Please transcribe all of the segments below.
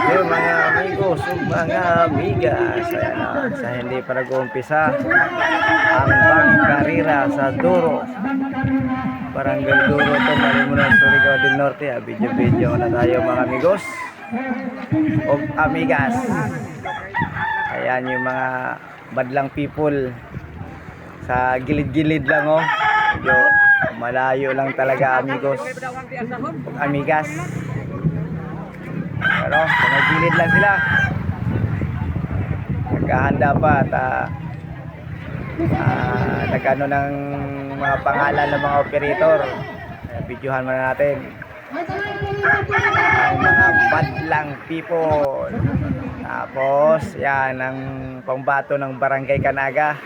Yung mga amigos, mga amigas, ayan na, sa hindi pa nag-uumpisa ang bangkarira sa Duro, Barangay Duro to, Malimunan, Surigao del Norte. Video na tayo mga amigos o amigas. Ayan yung mga badlang people sa gilid-gilid lang, oh. Medyo malayo lang talaga amigos o amigas. Pero sa may gilid lang sila, naghahanda pa at nagano ng mga pangalan ng mga operator. Videohan muna natin ang mga badlang people. Tapos yan ang pambato ng Barangay Canaga,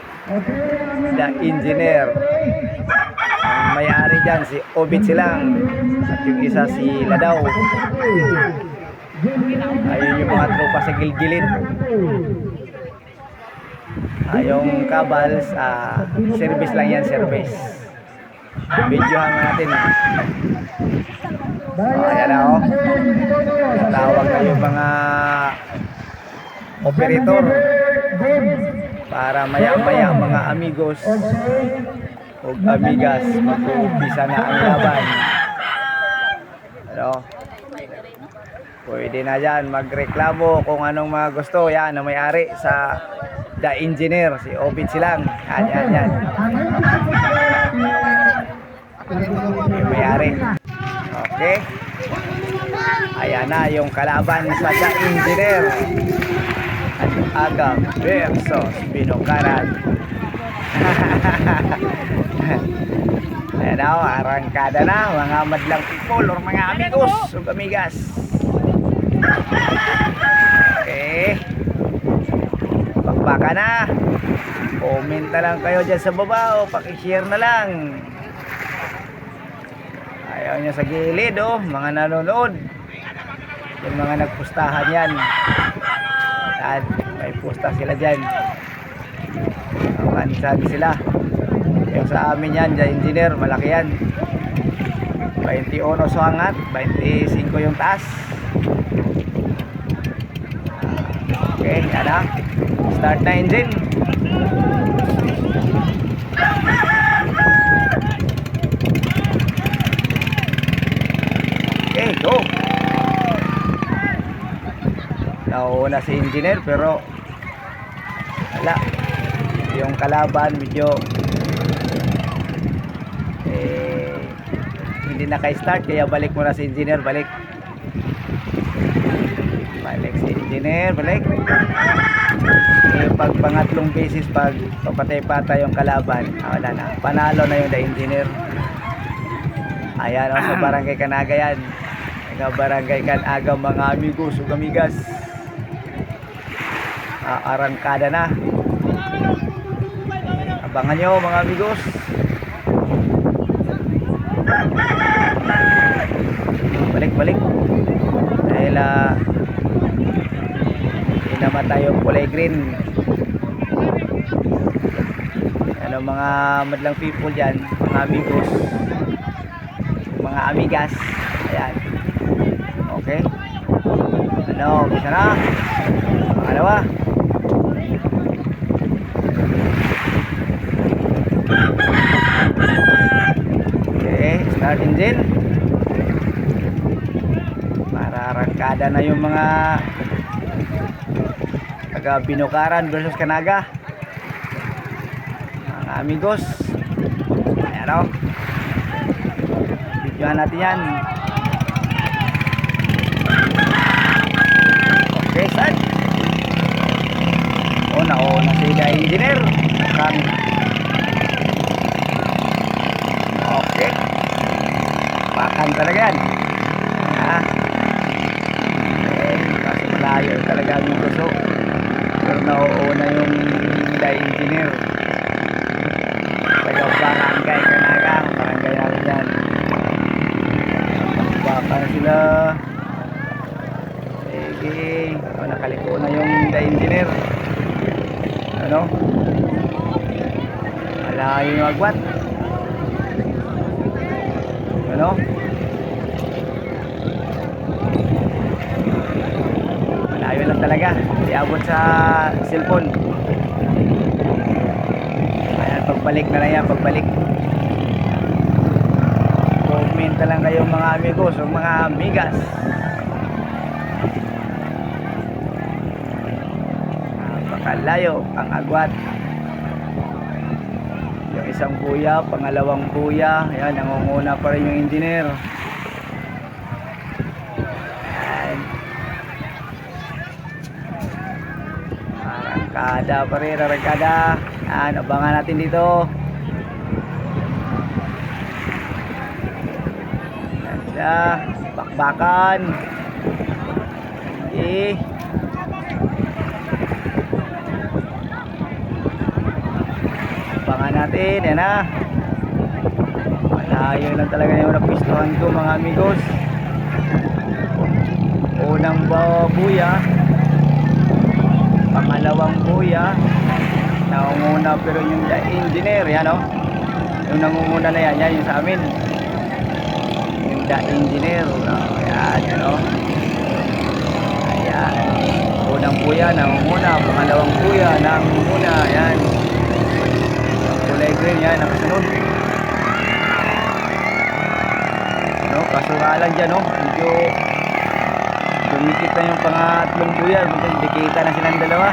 the engineer. Ang may-ari dyan si Obit Silang at yung isa si Ladaw. Ayun yung mga tropa sa gilgilid. Yung kabals, service lang yan, service. Videohan natin. Ayan na, oh. Tawag na yung mga operator para maya-maya mga amigos o amigas mag-uumpisa na ang laban. Ano? Pwede na dyan magreklamo kung anong mga gusto. Yan ang may-ari sa the engineer, si Obit Silang. Yan. Yung may-ari. Okay. Ayan na yung kalaban sa the engineer. Aga versus Binukaran. Ayan na, arangkada na mga madlang people or mga amigos o amigas. Okay, bakbaka na. Comment na lang kayo dyan sa baba o pakishare na lang. Ayaw nyo sa gilid, oh, mga nanonood. Yung mga nagpustahan yan, at may pusta sila dyan. Mansad sila. Yung sa amin yan, dyan engineer, malaki yan. 21 so angat, 25 yung taas. Okay, yan na. Start na engine. Okay, go. Nauna si engineer pero wala. Yung kalaban medyo hindi naka-start kaya balik muna si engineer, balik si engineer, balik. Pag pangatlong beses pag papatay-patay yung kalaban, wala na, panalo na yung the engineer. Ayan, sa Barangay Canaga yan, Barangay Canaga mga amigos o amigas. Arangkada na, abangan nyo mga amigos. Balik dahil namatay yung kulay green. Ano mga madlang people dyan, mga amigos, mga amigas. Ayan, okay. Ano, bisa na pangalawa. Okay, start engine. Para arangkada na yung mga taga Binukaran versus Canaga, mga amigos. Ayan, o, videohan natin yan. Okay, start. Nauna si the engineer. Okay, pakan talaga yan. Kasi malayo talaga yung gusto, pero nauuna yung the engineer. Taga Barangay Canaga, barangay namin yan. Baka na sila. Sige, nakaliko na yung the engineer. Ano? Malayo yung agwat. Ano? talaga. Di abot sa cellphone. Ayan, pagbalik na lang yan, pagbalik. Comment na lang kayo mga amigos o mga amigas. Napakalayo ang agwat. Yung isang buya, pangalawang buya. Ayan, nangunguna pa rin yung engineer. Ayan. Arangkada pa rin, arangkada. Ayan, abangan natin dito. Ayan siya, bakbakan. Okay. Abangan natin, yan na. Malayo lang talaga yung napistuhan ko mga amigos. Unang buya, pangalawang buya, nangunguna pero yung engineer, yan o. Yung nangunguna na yan, yan yung sa amin. Yung engineer, yan, yan o. Ayan. Unang buya, nangunguna, pangalawang buya, nangunguna, yan. Kulay green yan, nakasunod. No, kaso nga lang dyan, no? Medyo dumikit na yung pangatlong buya. Dikita na silang dalawa.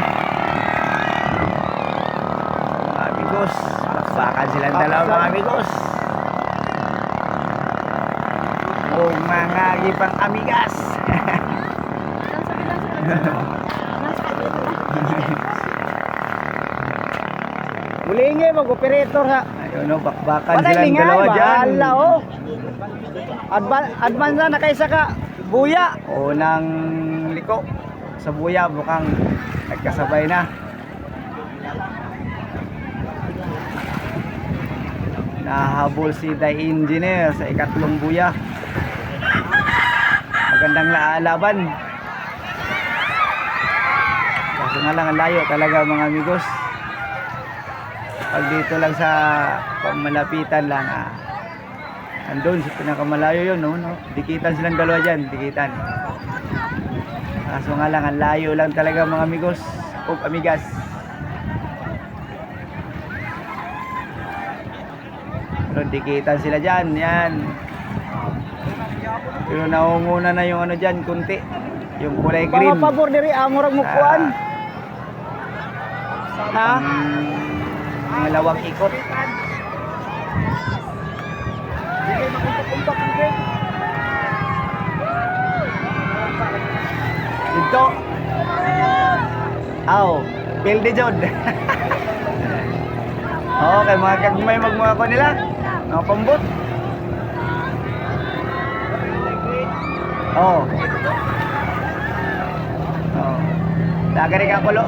Mga amigos, bakbakan silang dalawa mga amigos. O mga gipang amigas. Mulingi mag-operator ha. Ayun no, bakbakan silang dalawa dyan. Wala oh. Advance na, nakaisa ka. Buya. Unang liko. Sa buya, mukhang nagkasabay na. Nahabol si the engineer sa ikatlong buya. Magandang laban. Kaso nga lang, layo talaga mga amigos. Pag dito lang sa pamalapitan lang andun sa pinakamalayo yun no? Dikitan silang dalawa dyan, dikitan. Kaso nga lang, ang layo lang talaga mga amigos o amigas. Pero dikitan sila dyan, yan. Pero naunguna na yung ano dyan, kunti. Yung kulay green. Mga pabor diri, amurag mukuan. Ha? Pangalawang ikot. Dito. Aw, pildi jod. Okay, mga kagmay magmuha ko nila. Mga pambot. Oh. Oh. Nagari ka kulo.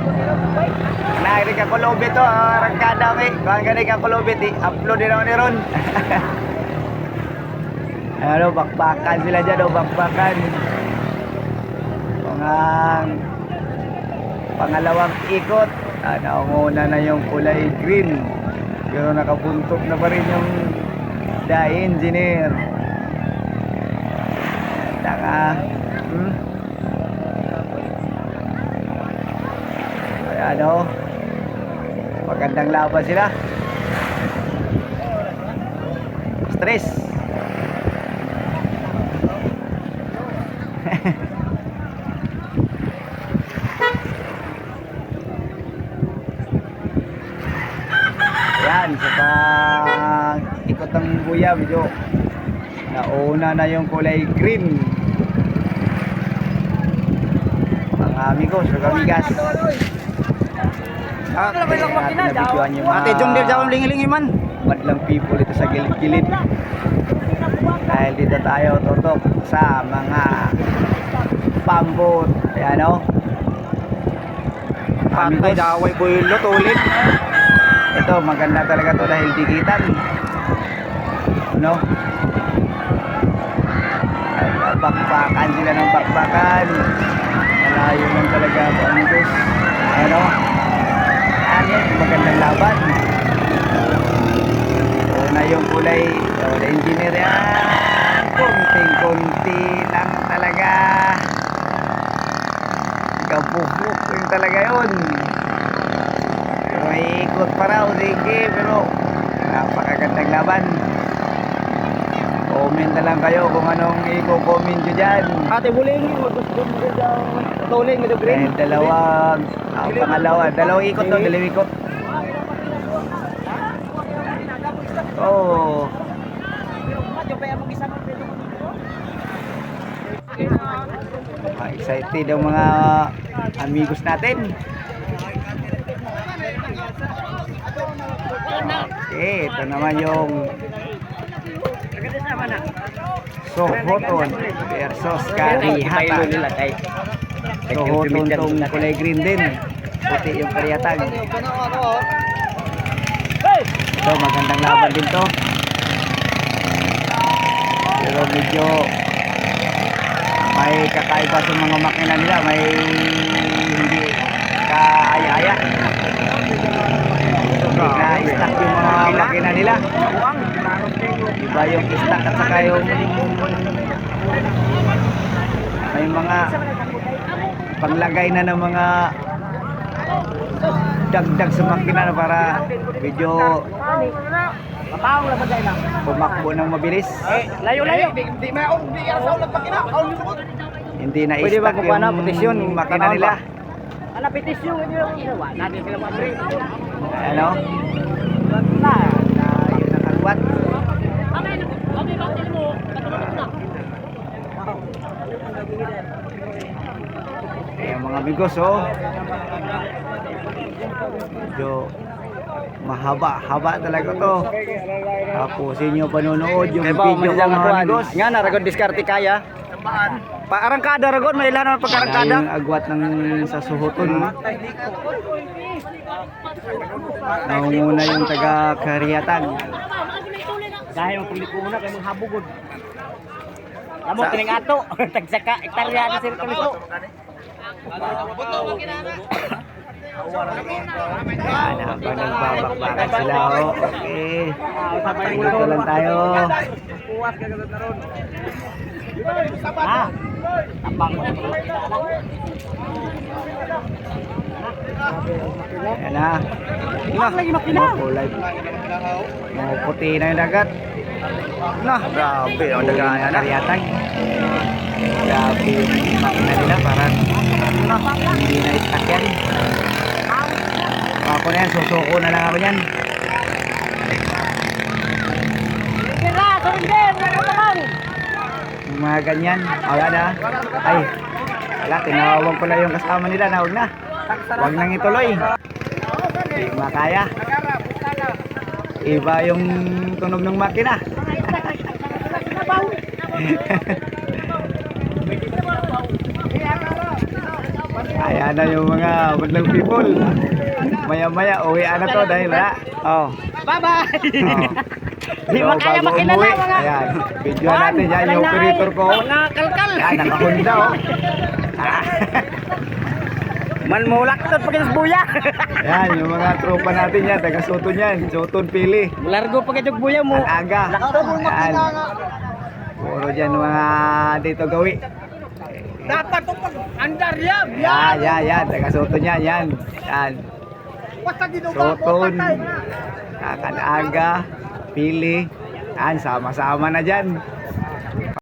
Nagari ka kulo bito, rangkada kay. Nagari ka kulo bit, upload din ako ni Ron. Ano, bakbakan sila dyan, bakbakan. Pangalawang ikot. Naunguna na yung kulay green. Pero nakabuntok na pa rin yung the engineer. Ayan o. Magandang laban sila. Stress. Ayan, sa pang-ikot ng buya, medyo nauna na yung kulay green. Mga amigos, mga amigas. Nabidyoan yung mga madlang people ito sa gilid-gilid. Dahil dito tayo tutok sa mga pambot. Ayan o. Patay daway ko yung lot ulit. Ito maganda talaga to dahil dikitan. No? Bakbakan sila ng bakbakan. Malayo lang talaga po amigos. Ano? Ano? Magandang laban. Una yung kulay the engineer yan. Konting-konti lang talaga. Bubuk yun talaga yun. Pero ikot pa raw, sige, pero napakagandang laban. Comment na lang kayo kung anong i-comment nyo dyan. Ate buling, maggusto mo rin daw. Tuling, ito green. Dahil dalawang ikot to, dalawang ikot. Oh. Excited ang mga amigos natin. Okay, ito naman yung Sohoton versus Karihata. Sohoton tong kulay green din. Puti yung Karihata. Ito, magandang laban din to. Pero medyo may kakaiba sa mga makina nila. May hindi kaaya-aya. Na-stack yung mga makina nila. Iba yung stack at saka yung may mga panglagay na ng mga dagdag sa makina na para medyo pumakbo ng mabilis. Layo-layo. Hindi na Pwede ba i-stack kung paano, yung petisyon, makina nila. Ano petisyon yun? Natin sila mag-break. Ano? Yun ang agwat. Ayan mga amigos, oh. Medyo mahaba-haba talaga to. Tapos inyo panonood yung video ko mga amigos. Nga na, ragon diskarte kaya. Paarangkada ragon, may ilan naman pagkarangkada. Yung agwat ng sa suhoton. Nangunguna yung taga Karihatan. Dahil yung pulikuna kay mga habugod. Amo kining ato, tagsaka ektarya ni sir kami to. Yan, habang nagbabakbakan sila, oh. Okay. Dito lang tayo. Ha? Tapang mo. Yan na. Lagi makina. Kulay. Mga puti na yung dagat. Nah, grabe. Ang dagat na Karihatan. Grabe yung makina nila. Parang hindi na istak yan. Ako na yan. Susuko na lang ako yan. Yung mga ganyan. Wala na. Ay. Wala. Tinawag ko na yung kasama nila. Nawag na. Huwag nang ituloy. Hindi makaya. Iba yung tunog ng makina. Ayan na yung mga badlang people. Maya-maya uwian na to dahil wala. Oh. Bye-bye. Di So, makaya bago makilala umuwi, mga. ayan. Video natin yan yung operator ko. Mga kalkal. Ayan, nakahunda oh. Man mulak to pag buya. Ayan, yung mga tropa natin yan. Taga Soton yan. Soton Pili. Largo pag buya mo. Ang aga. Ayan. Puro dyan mga dito gawi. Dapat to pag andar yan. Yan. Taga Soton yan. Yan. Soton. Kakanaga. Pili. Yan, sama-sama na dyan.